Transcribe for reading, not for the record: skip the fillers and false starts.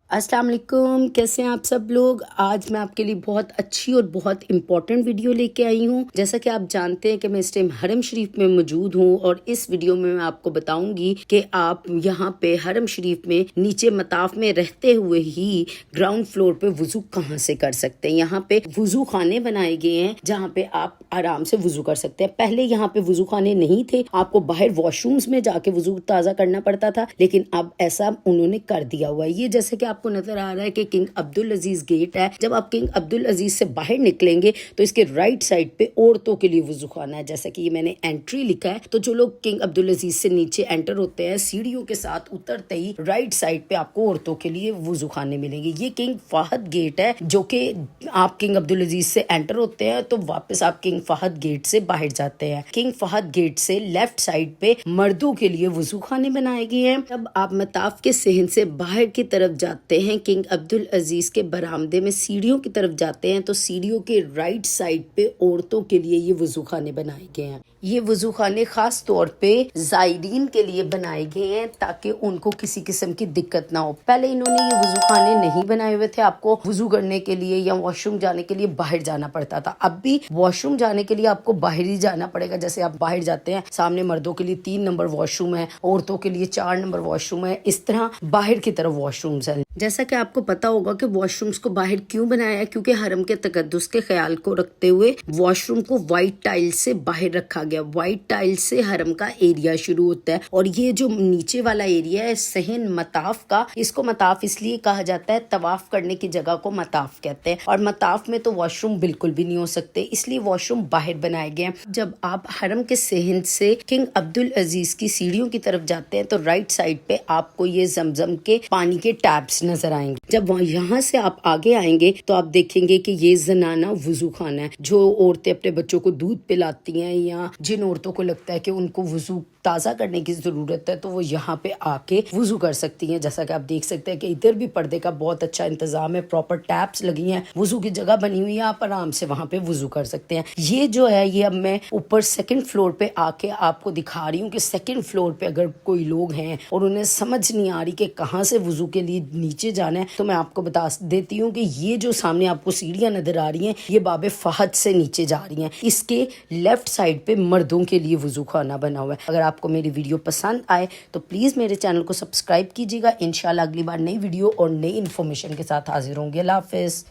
अस्सलाम वालेकुम, कैसे हैं आप सब लोग। आज मैं आपके लिए बहुत अच्छी और बहुत इम्पोर्टेंट वीडियो लेके आई हूँ। जैसा कि आप जानते हैं कि मैं इस टाइम हरम शरीफ में मौजूद हूँ और इस वीडियो में मैं आपको बताऊंगी कि आप यहाँ पे हरम शरीफ में नीचे मताफ में रहते हुए ही ग्राउंड फ्लोर पे वुजू कहाँ से कर सकते हैं। यहाँ पे वुजू खाने बनाए गए हैं जहाँ पे आप आराम से वुजू कर सकते हैं। पहले यहाँ पे वुजू खाने नहीं थे, आपको बाहर वॉशरूम्स में जाके वुजू ताज़ा करना पड़ता था, लेकिन अब ऐसा उन्होंने कर दिया हुआ है। ये जैसे कि आपको नजर आ रहा है कि किंग अब्दुल अजीज गेट है। जब आप किंग अब्दुल अजीज से बाहर निकलेंगे तो इसके राइट साइड पे औरतों के लिए वुजू खाना है। जैसा कि ये मैंने एंट्री लिखा है, तो जो लोग किंग अब्दुल अजीज से नीचे एंटर होते हैं सीढ़ियों के साथ उतरते ही राइट साइड पे आपको औरतों के लिए वुजू खाने मिलेंगे। ये किंग फहद गेट है, जो कि आप किंग अब्दुल अजीज से एंटर होते हैं तो वापस आप किंग फहद गेट से बाहर जाते हैं। किंग फहद गेट से लेफ्ट साइड पे मर्दों के लिए वुजू खाने बनाए गए हैं। जब आप मताफ के सहन से बाहर की तरफ जाते हैं, किंग अब्दुल अजीज के बरामदे में सीढ़ियों की तरफ जाते हैं, तो सीढ़ियों के राइट साइड पे औरतों के लिए ये वुजू खाने बनाए गए हैं। ये वुजू खाने खास तौर पे जायरीन के लिए बनाए गए हैं ताकि उनको किसी किस्म की दिक्कत ना हो। पहले इन्होंने ये वुजू खाने नहीं बनाए हुए थे, आपको वुजू करने के लिए या वॉशरूम जाने के लिए बाहर जाना पड़ता था। अब भी वॉशरूम जाने के लिए आपको बाहर ही जाना पड़ेगा। जैसे आप बाहर जाते हैं, सामने मर्दों के लिए 3 नंबर वॉशरूम है, औरतों के लिए 4 नंबर वॉशरूम है, इस तरह बाहर की तरफ वॉशरूम्स है। जैसा कि आपको पता होगा कि वॉशरूम्स को बाहर क्यों बनाया है, क्योंकि हरम के तकद्दुस के ख्याल को रखते हुए वॉशरूम को व्हाइट टाइल से बाहर रखा गया। व्हाइट टाइल से हरम का एरिया शुरू होता है और ये जो नीचे वाला एरिया है सहन मताफ का, इसको मताफ इसलिए कहा जाता है, तवाफ करने की जगह को मताफ कहते हैं। और मताफ में तो वॉशरूम बिल्कुल भी नहीं हो सकते, इसलिए वॉशरूम बाहर बनाए गए। जब आप हरम के सहन से किंग अब्दुल अजीज की सीढ़ियों की तरफ जाते हैं तो राइट साइड पे आपको ये जमजम के पानी के टैप्स नजर आएंगे। जब यहाँ से आप आगे आएंगे तो आप देखेंगे कि ये जनाना वुजू खाना है। जो औरतें अपने बच्चों को दूध पिलाती हैं या जिन औरतों को लगता है कि उनको वुजू ताज़ा करने की ज़रूरत है तो वो यहाँ पे आके वुजू कर सकती हैं। जैसा कि आप देख सकते हैं कि इधर भी पर्दे का बहुत अच्छा इंतजाम है, प्रॉपर टैप्स लगी हैं, वुजू की जगह बनी हुई है, आप आराम से वहाँ पे वुजू कर सकते हैं। ये जो है ये अब मैं ऊपर 2nd फ्लोर पे आके आपको दिखा रही हूँ कि 2nd फ्लोर पे अगर कोई लोग हैं और उन्हें समझ नहीं आ रही कि कहाँ से वुजू के लिए नीचे जाना है, तो मैं आपको बता देती हूँ कि ये जो सामने आपको सीढ़ियाँ नजर आ रही हैं ये बाबे फहद से नीचे जा रही हैं। इसके लेफ्ट साइड पे मर्दों के लिए वुजू खाना बना हुआ है। अगर आपको मेरी वीडियो पसंद आए तो प्लीज़ मेरे चैनल को सब्सक्राइब कीजिएगा। इंशाल्लाह अगली बार नई वीडियो और नई इन्फॉर्मेशन के साथ हाजिर होंगे। अल्लाह हाफिज़।